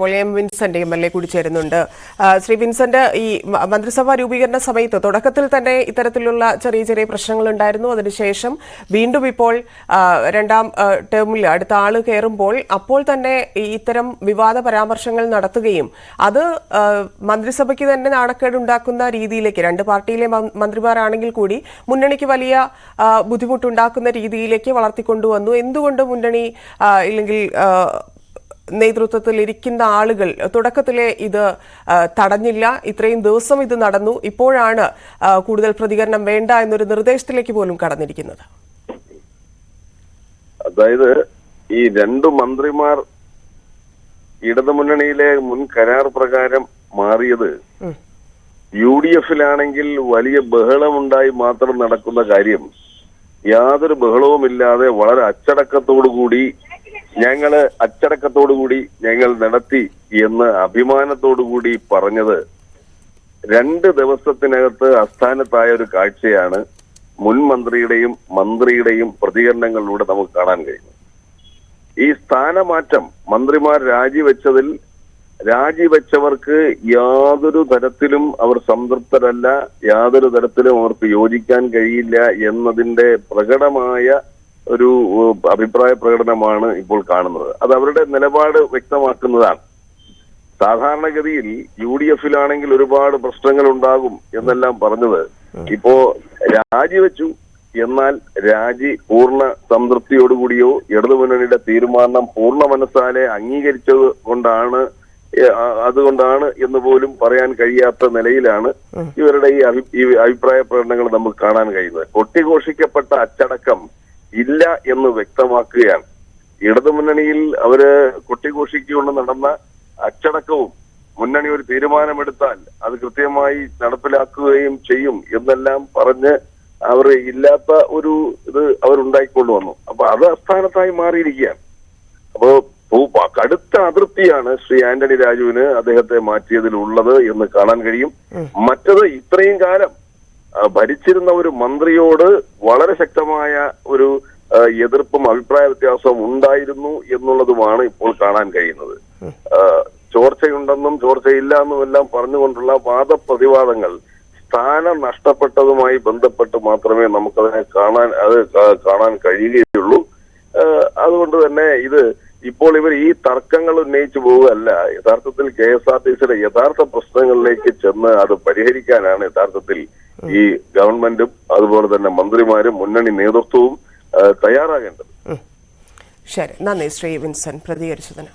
M Vincent MLA കൂടി ചേരുന്നുണ്ട്. Shri Vincent, ഈ മന്ത്രിസഭാ രൂപീകരണ സമയത്ത് തുടക്കത്തിൽ തന്നെ ഇത്തരത്തിലുള്ള ചെറിയ ചെറിയ പ്രശ്നങ്ങൾ ഉണ്ടായിരുന്നു. അതിനുശേഷം വീണ്ടും ഇപ്പോൾ രണ്ടാം ടേമിൽ അടുത്ത ആള് കയറുമ്പോൾ അപ്പോൾ തന്നെ ഇത്തരം വിവാദ പരാമർശങ്ങൾ നടത്തുകയും അത് മന്ത്രിസഭയ്ക്ക് തന്നെ നാണക്കേടുണ്ടാക്കുന്ന രീതിയിലേക്ക്, രണ്ട് പാർട്ടിയിലെ മന്ത്രിമാരാണെങ്കിൽ കൂടി മുന്നണിക്ക് വലിയ ബുദ്ധിമുട്ടുണ്ടാക്കുന്ന രീതിയിലേക്ക് വളർത്തിക്കൊണ്ടുവന്നു. എന്തുകൊണ്ട് മുന്നണി ഇല്ലെങ്കിൽ നേതൃത്വത്തിൽ ഇരിക്കുന്ന ആളുകൾ തുടക്കത്തിലെ ഇത് തടഞ്ഞില്ല? ഇത്രയും ദിവസം ഇത് നടന്നു, ഇപ്പോഴാണ് കൂടുതൽ പ്രതികരണം വേണ്ട എന്നൊരു നിർദ്ദേശത്തിലേക്ക് പോലും കടന്നിരിക്കുന്നത്. അതായത് ഈ രണ്ടു മന്ത്രിമാർ ഇടതുമുന്നണിയിലെ മുൻ കരാർ പ്രകാരം മാറിയത് UDF-ലാണെങ്കിൽ വലിയ ബഹളമുണ്ടായി മാത്രം നടക്കുന്ന കാര്യം യാതൊരു ബഹളവുമില്ലാതെ വളരെ അച്ചടക്കത്തോടുകൂടി ഞങ്ങൾ നടത്തി എന്ന് അഭിമാനത്തോടുകൂടി പറഞ്ഞത് 2 ദിവസത്തിനകത്ത് അസ്ഥാനത്തായ ഒരു കാഴ്ചയാണ് മുൻ മന്ത്രിയുടെയും പ്രതികരണങ്ങളിലൂടെ നമുക്ക് കാണാൻ കഴിയുന്നത്. ഈ സ്ഥാനമാറ്റം മന്ത്രിമാർ രാജിവെച്ചവർക്ക് യാതൊരു തരത്തിലും അവർ സംതൃപ്തരല്ല, യാതൊരു തരത്തിലും അവർക്ക് യോജിക്കാൻ കഴിയില്ല എന്നതിന്റെ പ്രകടമായ ഒരു അഭിപ്രായ പ്രകടനമാണ് ഇപ്പോൾ കാണുന്നത്. അത് അവരുടെ നിലപാട് വ്യക്തമാക്കുന്നതാണ്. സാധാരണഗതിയിൽ UDF-ലാണെങ്കിൽ ഒരുപാട് പ്രശ്നങ്ങൾ ഉണ്ടാകും എന്നെല്ലാം പറഞ്ഞത് ഇപ്പോ രാജിവെച്ചു, എന്നാൽ രാജി പൂർണ്ണ സംതൃപ്തിയോടുകൂടിയോ ഇടതുമുന്നണിയുടെ തീരുമാനം പൂർണ്ണ മനസ്സാലെ അംഗീകരിച്ചത് അതുകൊണ്ടാണ് എന്ന് പോലും പറയാൻ കഴിയാത്ത നിലയിലാണ് ഇവരുടെ ഈ അഭിപ്രായ പ്രകടനങ്ങൾ നമുക്ക് കാണാൻ കഴിയുന്നത്. കൊട്ടിഘോഷിക്കപ്പെട്ട അച്ചടക്കം ഇല്ല എന്ന് വ്യക്തമാക്കുകയാണ്. ഇടതുമുന്നണിയിൽ അവര് കൊട്ടിഘോഷിക്കൊണ്ട് നടന്ന അച്ചടക്കവും മുന്നണി ഒരു തീരുമാനമെടുത്താൽ അത് കൃത്യമായി നടപ്പിലാക്കുകയും ചെയ്യും എന്നെല്ലാം പറഞ്ഞ് അവർ ഇല്ലാത്ത ഒരു ഇത് അവരുണ്ടായിക്കൊണ്ട് വന്നു. അപ്പൊ അത് അസ്ഥാനത്തായി മാറിയിരിക്കുകയാണ്. അപ്പോ കടുത്ത അതൃപ്തിയാണ് ശ്രീ ആന്റണി രാജുവിന് അദ്ദേഹത്തെ മാറ്റിയതിലുള്ളത് എന്ന് കാണാൻ കഴിയും. മറ്റത് ഇത്രയും കാലം ഭരിച്ചിരുന്ന ഒരു മന്ത്രിയോട് വളരെ ശക്തമായ ഒരു എതിർപ്പും അഭിപ്രായ വ്യത്യാസവും ഉണ്ടായിരുന്നു എന്നുള്ളതുമാണ് ഇപ്പോൾ കാണാൻ കഴിയുന്നത്. ചോർച്ചയുണ്ടെന്നും ചോർച്ചയില്ല എന്നും എല്ലാം പറഞ്ഞുകൊണ്ടുള്ള വാദപ്രതിവാദങ്ങൾ സ്ഥാനം നഷ്ടപ്പെട്ടതുമായി ബന്ധപ്പെട്ട് മാത്രമേ നമുക്കതിനെ കാണാൻ കഴിയുകയുള്ളൂ. അതുകൊണ്ട് തന്നെ ഇപ്പോൾ ഇവർ ഈ തർക്കങ്ങൾ ഉന്നയിച്ചു പോവുകയല്ല, യഥാർത്ഥത്തിൽ KSRTCയുടെ യഥാർത്ഥ പ്രശ്നങ്ങളിലേക്ക് ചെന്ന് അത് പരിഹരിക്കാനാണ് യഥാർത്ഥത്തിൽ ഈ ഗവൺമെന്റും അതുപോലെ തന്നെ മന്ത്രിമാരും മുന്നണി നേതൃത്വവും തയ്യാറാകേണ്ടത്. ശരി, നന്ദി ശ്രീ വിൻസെന്റ് പ്രതികരിച്ചതിന്.